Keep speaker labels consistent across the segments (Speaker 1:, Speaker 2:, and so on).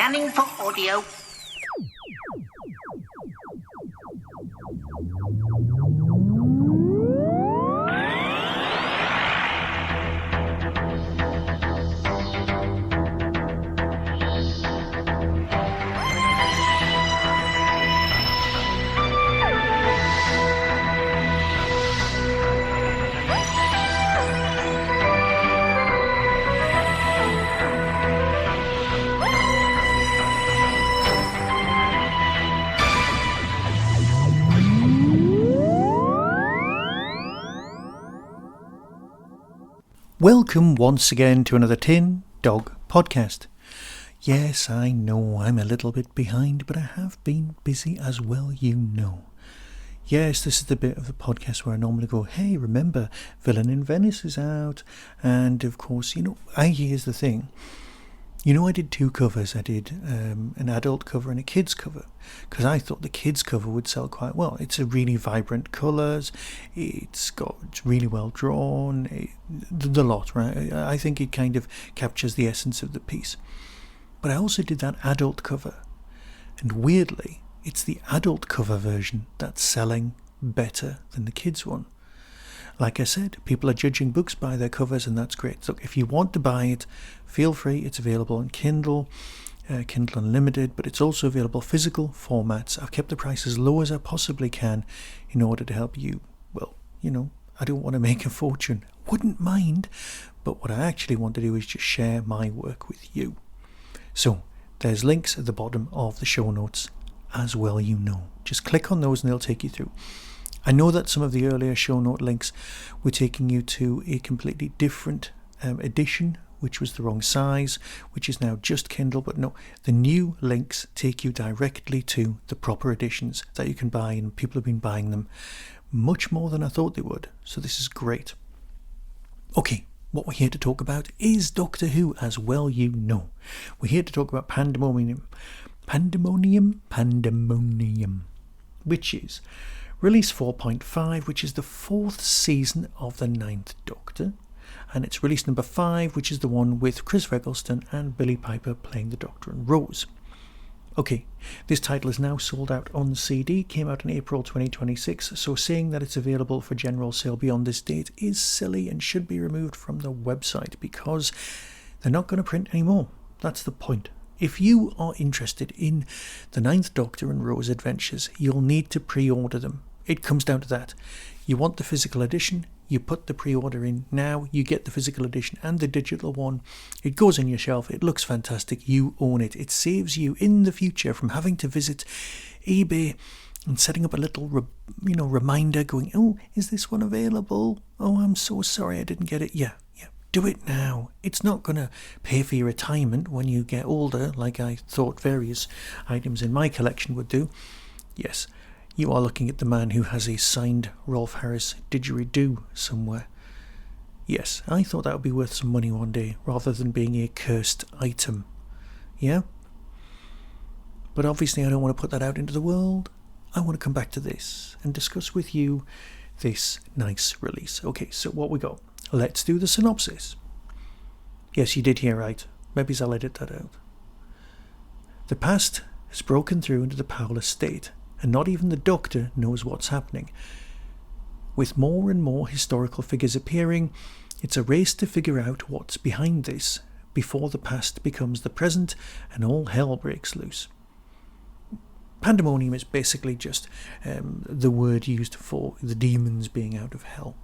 Speaker 1: Scanning for audio.
Speaker 2: Welcome once again to another Tin Dog podcast. Yes, I know I'm a little bit behind, but I have been busy as well, you know. Yes, this is the bit of the podcast where I normally go, hey, remember, Villain in Venice is out. And of course, here's the thing. I did two covers. I did an adult cover and a kids cover because I thought the kids cover would sell quite well. It's a really vibrant colours. It's really well drawn. The lot, right? I think it kind of captures the essence of the piece. But I also did that adult cover. And weirdly, it's the adult cover version that's selling better than the kids one. Like I said, people are judging books by their covers, and that's great. So if you want to buy it, feel free. It's available on Kindle, Kindle Unlimited, but it's also available physical formats. I've kept the price as low as I possibly can in order to help you. Well, I don't want to make a fortune. Wouldn't mind, but what I actually want to do is just share my work with you. So there's links at the bottom of the show notes as well, Just click on those and they'll take you through. I know that some of the earlier show note links were taking you to a completely different edition, which was the wrong size, which is now just Kindle. But no, the new links take you directly to the proper editions that you can buy, and people have been buying them much more than I thought they would. So this is great. Okay, what we're here to talk about is Doctor Who, as well, We're here to talk about Pandemonium, which is Release 4.5, which is the 4th season of the 9th Doctor, and it's release number 5, which is the one with Chris Eggleston and Billie Piper playing the Doctor and Rose. Okay, this title is now sold out on CD, came out in April 2026, so saying that it's available for general sale beyond this date is silly and should be removed from the website because they're not going to print anymore. That's the point. If you are interested in the 9th Doctor and Rose adventures, you'll need to pre-order them. It comes down to that. You want the physical edition, you put the pre-order in now, you get the physical edition and the digital one. It goes on your shelf, it looks fantastic, you own it. It saves you in the future from having to visit eBay and setting up a little reminder going, oh, is this one available? Oh, I'm so sorry I didn't get it. Yeah. Do it now. It's not going to pay for your retirement when you get older, like I thought various items in my collection would do. Yes, you are looking at the man who has a signed Rolf Harris didgeridoo somewhere. Yes, I thought that would be worth some money one day, rather than being a cursed item. Yeah? But obviously I don't want to put that out into the world. I want to come back to this and discuss with you this nice release. Okay, so what we got? Let's do the synopsis. Yes, you did hear right. Maybe I'll edit that out. The past has broken through into the Powell Estate, and not even the Doctor knows what's happening. With more and more historical figures appearing, it's a race to figure out what's behind this before the past becomes the present and all hell breaks loose. Pandemonium is basically just the word used for the demons being out of hell,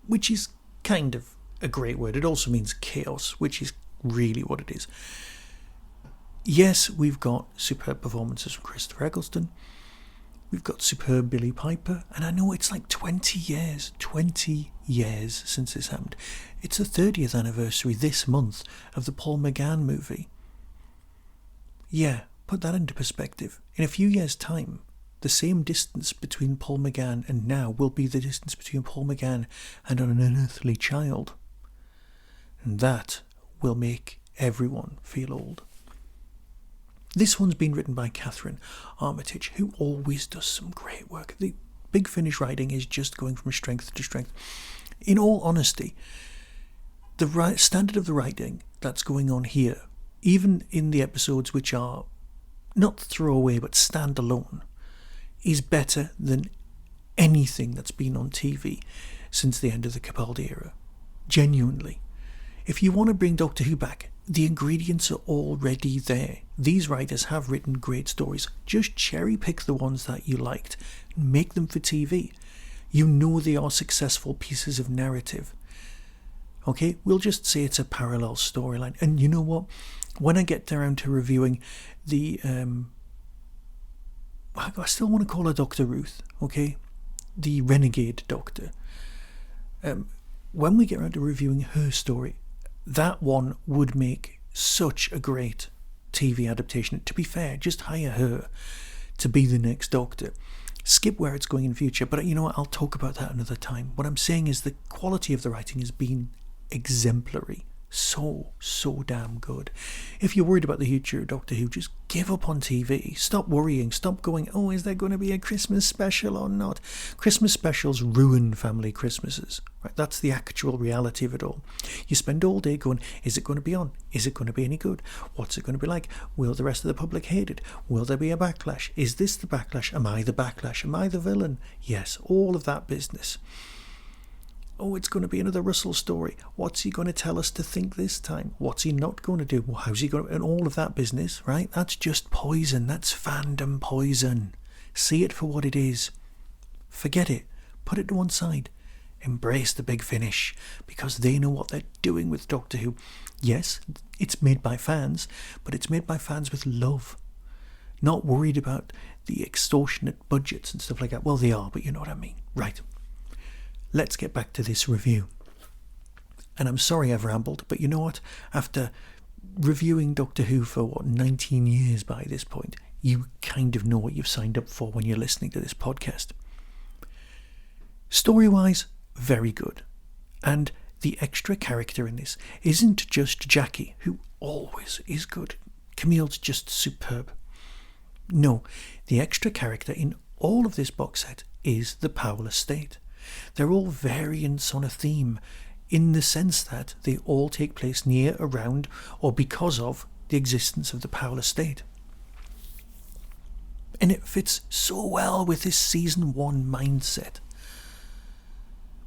Speaker 2: which is kind of a great word. It also means chaos, which is really what it is. Yes, we've got superb performances from Christopher Eggleston. We've got superb Billie Piper. And I know it's like 20 years since this happened. It's the 30th anniversary this month of the Paul McGann movie. Yeah, put that into perspective. In a few years' time, the same distance between Paul McGann and now will be the distance between Paul McGann and an unearthly child. And that will make everyone feel old. This one's been written by Catherine Armitage, who always does some great work. The Big Finish writing is just going from strength to strength. In all honesty, the standard of the writing that's going on here even in the episodes which are not throwaway but standalone, is better than anything that's been on TV since the end of the Capaldi era. Genuinely. If you want to bring Doctor Who back, the ingredients are already there. These writers have written great stories. Just cherry pick the ones that you liked and make them for TV. You know they are successful pieces of narrative. Okay, we'll just say it's a parallel storyline. And you know what? When I get around to reviewing the I still want to call her Dr. Ruth, okay? The Renegade Doctor. When we get around to reviewing her story, that one would make such a great TV adaptation. To be fair, just hire her to be the next Doctor. Skip where it's going in future, but you know what? I'll talk about that another time. What I'm saying is the quality of the writing has been exemplary. So damn good. If you're worried about the future of Doctor Who, just give up on TV. Stop worrying. Stop going, oh, is there going to be a Christmas special or not? Christmas specials ruin family Christmases. Right? That's the actual reality of it all. You spend all day going, is it going to be on? Is it going to be any good? What's it going to be like? Will the rest of the public hate it? Will there be a backlash? Is this the backlash? Am I the backlash? Am I the villain? Yes, all of that business. Oh, it's going to be another Russell story. What's he going to tell us to think this time? What's he not going to do? Well, how's he going to... And all of that business, right? That's just poison. That's fandom poison. See it for what it is. Forget it. Put it to one side. Embrace the big finish. Because they know what they're doing with Doctor Who. Yes, it's made by fans, but it's made by fans with love. Not worried about the extortionate budgets and stuff like that. Well, they are, but you know what I mean. Right. Let's get back to this review. And I'm sorry I've rambled, but you know what? After reviewing Doctor Who for 19 years by this point, you kind of know what you've signed up for when you're listening to this podcast. Story-wise, very good. And the extra character in this isn't just Jackie, who always is good. Camille's just superb. No, the extra character in all of this box set is the Powell Estate. They're all variants on a theme in the sense that they all take place near, around, or because of the existence of the Powell Estate. And it fits so well with this season 1 mindset.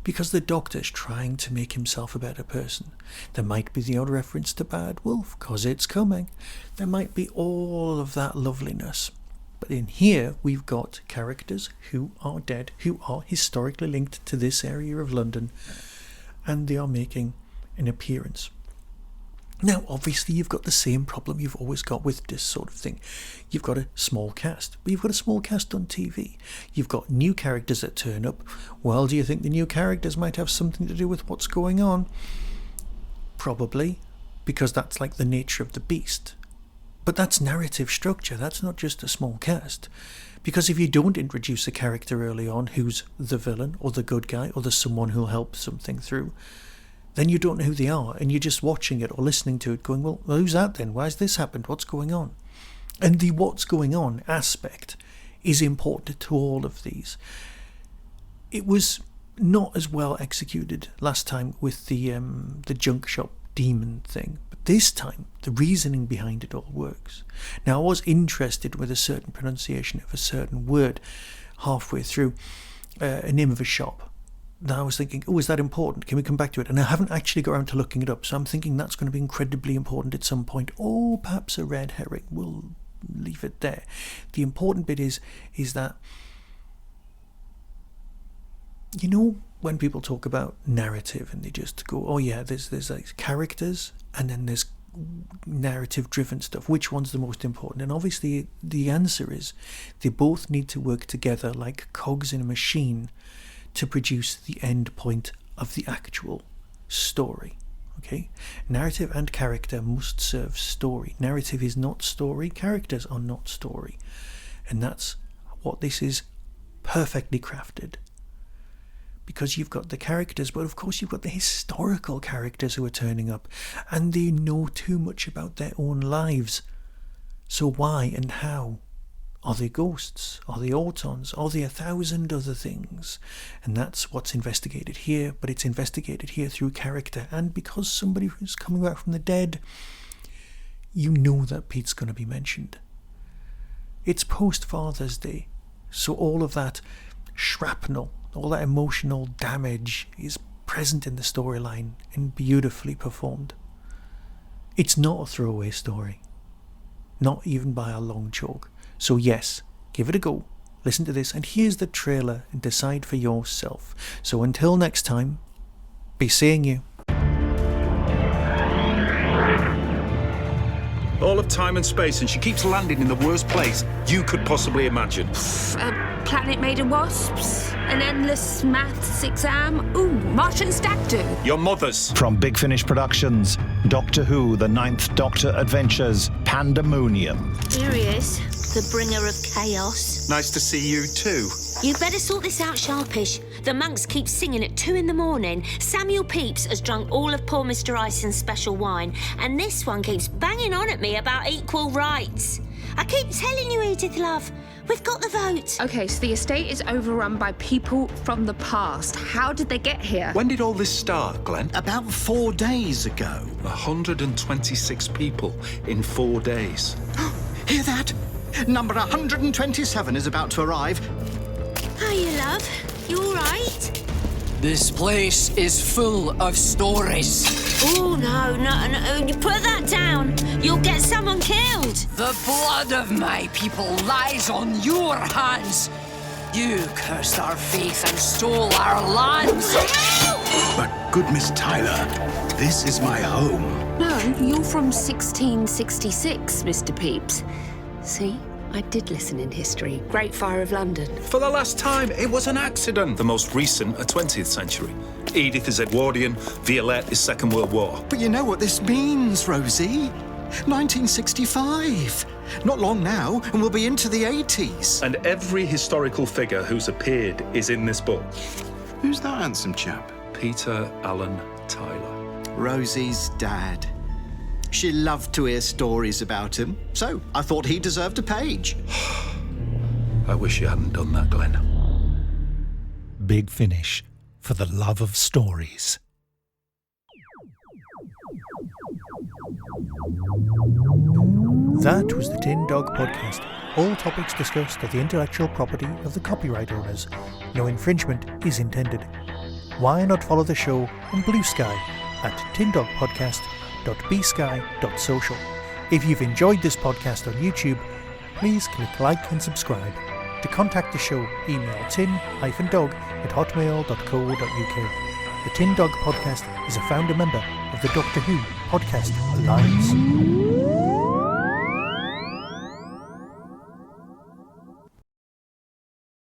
Speaker 2: Because the Doctor's trying to make himself a better person. There might be the odd reference to Bad Wolf, because it's coming. There might be all of that loveliness. But in here, we've got characters who are dead, who are historically linked to this area of London, and they are making an appearance. Now, obviously, you've got the same problem you've always got with this sort of thing. You've got a small cast, but you've got a small cast on TV. You've got new characters that turn up. Well, do you think the new characters might have something to do with what's going on? Probably, because that's like the nature of the beast. But that's narrative structure, that's not just a small cast. Because if you don't introduce a character early on who's the villain or the good guy or the someone who'll help something through, then you don't know who they are and you're just watching it or listening to it going, well, who's that then? Why's this happened? What's going on? And the what's going on aspect is important to all of these. It was not as well executed last time with the junk shop demon thing. This time, the reasoning behind it all works. Now, I was interested with a certain pronunciation of a certain word halfway through a name of a shop. Now, I was thinking, oh, is that important? Can we come back to it? And I haven't actually got around to looking it up, so I'm thinking that's going to be incredibly important at some point. Or perhaps a red herring. We'll leave it there. The important bit is that, you know, when people talk about narrative and they just go, oh yeah, there's like characters and then there's narrative driven stuff, which one's the most important? And obviously the answer is they both need to work together like cogs in a machine to produce the end point of the actual story. Okay, narrative and character must serve story. Narrative is not story, characters are not story, and that's what this is perfectly crafted. Because you've got the characters, but of course you've got the historical characters who are turning up, and they know too much about their own lives. So why and how? Are they ghosts? Are they autons? Are they 1,000 other things? And that's what's investigated here, but it's investigated here through character. And because somebody who's coming back from the dead, you know that Pete's going to be mentioned. It's post-Father's Day, so all of that shrapnel, all that emotional damage is present in the storyline and beautifully performed. It's not a throwaway story, not even by a long chalk. So yes, give it a go, listen to this, and here's the trailer and decide for yourself. So until next time, be seeing you.
Speaker 1: All of time and space, and she keeps landing in the worst place you could possibly imagine.
Speaker 3: A planet made of wasps, an endless maths exam. Ooh, Martian stag do.
Speaker 1: Your mother's.
Speaker 4: From Big Finish Productions, Doctor Who, The Ninth Doctor Adventures, Pandemonium.
Speaker 5: Here he is, the bringer of chaos.
Speaker 1: Nice to see you too.
Speaker 5: You'd better sort this out sharpish. The monks keep singing at 2 a.m. Samuel Pepys has drunk all of poor Mr. Ison's special wine, and this one keeps banging on at me about equal rights. I keep telling you, Edith, love, we've got the vote.
Speaker 3: Okay, so the estate is overrun by people from the past. How did they get here?
Speaker 1: When did all this start, Glenn?
Speaker 6: About 4 days ago.
Speaker 1: 126 people in 4 days.
Speaker 6: Hear that? Number 127 is about to arrive.
Speaker 5: Hiya, love. You all right?
Speaker 7: This place is full of stories.
Speaker 5: Oh, no. You put that down. You'll get someone killed.
Speaker 7: The blood of my people lies on your hands. You cursed our faith and stole our lands.
Speaker 6: But good Miss Tyler, this is my home.
Speaker 3: No, you're from 1666, Mr. Pepys. See? I did listen in history. Great Fire of London.
Speaker 1: For the last time, it was an accident. The most recent, a 20th century. Edith is Edwardian, Violette is Second World War.
Speaker 6: But you know what this means, Rosie? 1965. Not long now, and we'll be into the 80s.
Speaker 1: And every historical figure who's appeared is in this book.
Speaker 8: Who's that handsome chap?
Speaker 1: Peter Allen Tyler.
Speaker 6: Rosie's dad. She loved to hear stories about him, so I thought he deserved a page.
Speaker 1: I wish you hadn't done that, Glenn.
Speaker 4: Big Finish, for the love of stories.
Speaker 2: That was the Tin Dog Podcast. All topics discussed are the intellectual property of the copyright owners. No infringement is intended. Why not follow the show on Blue Sky at tindogpodcast.bsky.social. If you've enjoyed this podcast on YouTube, please click like and subscribe. To contact the show, email tin-dog@hotmail.co.uk. The Tin Dog Podcast is a founder member of the Doctor Who Podcast Alliance.